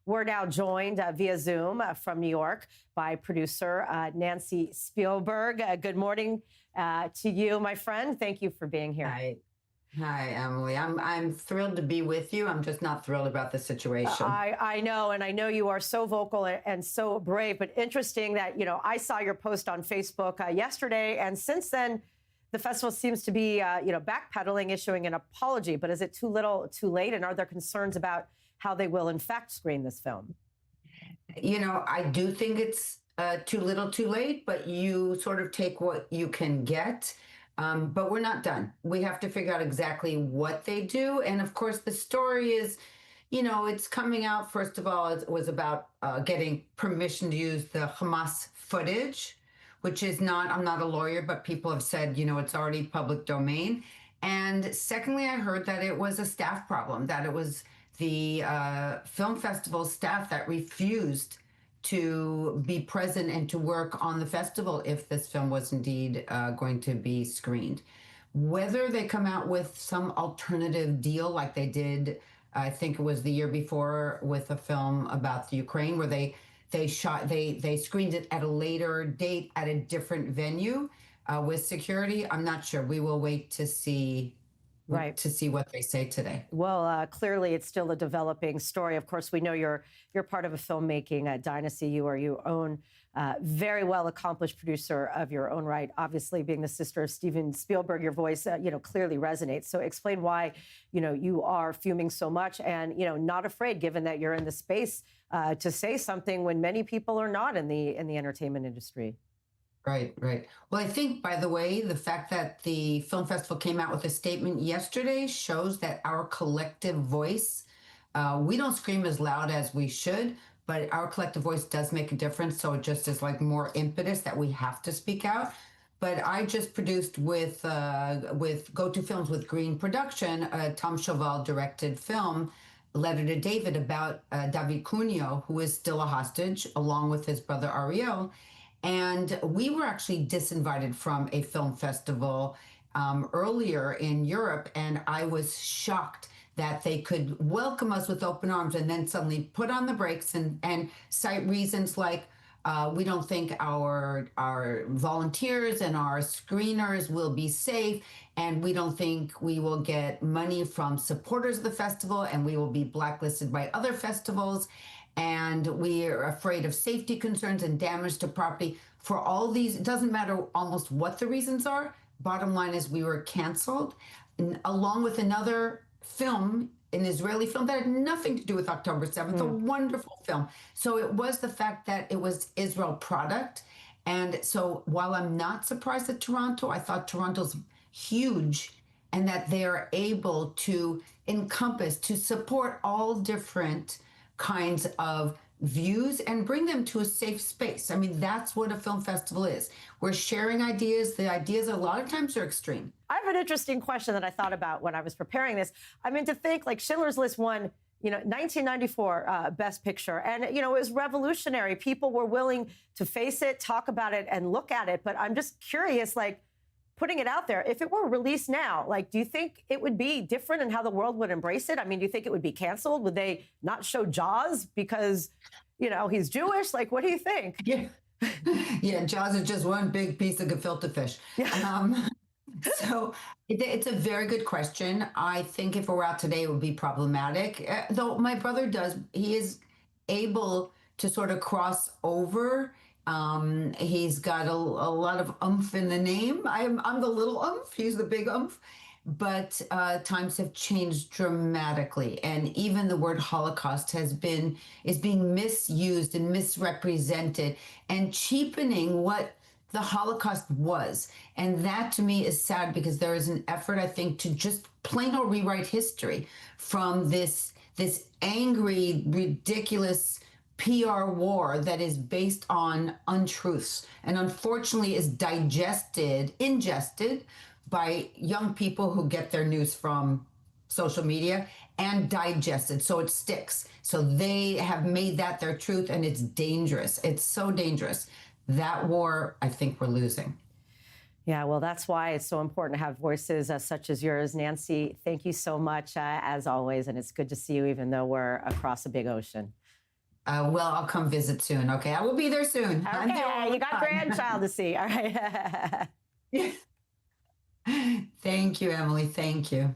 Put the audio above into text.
We're now joined via Zoom from New York by producer Nancy Spielberg. Good morning to you, my friend. Thank you for being here. Hi, Emily. I'm thrilled to be with you. I'm just not thrilled about the situation. I know, and I know you are so vocal and so brave, but interesting that, I saw your post on Facebook yesterday, and since then, the festival seems to be, backpedaling, issuing an apology. But is it too little, too late? And are there concerns about how they will, in fact, screen this film? I do think it's too little, too late, but you sort of take what you can get. But we're not done. We have to figure out exactly what they do. And of course, the story is, it's coming out. First of all, it was about getting permission to use the Hamas footage, which is not, I'm not a lawyer, but people have said, it's already public domain. And secondly, I heard that it was a staff problem, that it was the film festival staff that refused to be present and to work on the festival if this film was indeed going to be screened. Whether they come out with some alternative deal like they did, I think it was the year before with a film about the Ukraine, where they screened it at a later date at a different venue with security. I'm not sure. We will wait to see. Right. To see what they say today. Well, clearly it's still a developing story. Of course, we know you're part of a filmmaking dynasty. You are your own very well accomplished producer of your own right. Obviously, being the sister of Steven Spielberg, your voice, clearly resonates. So explain why, you are fuming so much and, not afraid, given that you're in the space to say something when many people are not in the entertainment industry. Right. Well, I think, by the way, the fact that the film festival came out with a statement yesterday shows that our collective voice, we don't scream as loud as we should, but our collective voice does make a difference. So it just is like more impetus that we have to speak out. But I just produced with Go-To Films with Green Production, a Tom Chauvel directed film, Letter to David, about David Cunio, who is still a hostage, along with his brother Ariel. And we were actually disinvited from a film festival earlier in Europe, and I was shocked that they could welcome us with open arms and then suddenly put on the brakes and cite reasons like we don't think our volunteers and our screeners will be safe, and we don't think we will get money from supporters of the festival, and we will be blacklisted by other festivals. And we are afraid of safety concerns and damage to property. For all these, it doesn't matter almost what the reasons are. Bottom line is we were canceled, along with another film, an Israeli film that had nothing to do with October 7th, a wonderful film. So it was the fact that it was Israel product. And so while I'm not surprised at Toronto, I thought Toronto's huge, and that they are able to encompass, to support all different kinds of views and bring them to a safe space. I mean, that's what a film festival is. We're sharing ideas. The ideas a lot of times are extreme. I have an interesting question that I thought about when I was preparing this. I mean, to think like Schindler's List won, 1994 Best Picture. And, it was revolutionary. People were willing to face it, talk about it, and look at it. But I'm just curious, putting it out there, if it were released now, do you think it would be different in how the world would embrace it? I mean, do you think it would be canceled? Would they not show Jaws because, he's Jewish? What do you think? Yeah, Jaws is just one big piece of gefilte fish. Yeah. So it's a very good question. I think if it were out today, it would be problematic. Though my brother he is able to sort of cross over. He's got a lot of oomph in the name. I'm the little oomph. He's the big oomph. But times have changed dramatically, and even the word Holocaust is being misused and misrepresented and cheapening what the Holocaust was. And that to me is sad, because there is an effort, I think, to just plain old rewrite history from this angry, ridiculous PR war that is based on untruths, and unfortunately is ingested by young people who get their news from social media, and digested, so it sticks. So they have made that their truth, and it's dangerous. It's so dangerous. That war, I think we're losing. Yeah, well, that's why it's so important to have voices such as yours. Nancy, thank you so much, as always, and it's good to see you, even though we're across a big ocean. Well, I'll come visit soon. Okay, I will be there soon. Okay, you got grandchild to see. All right. Thank you, Emily. Thank you.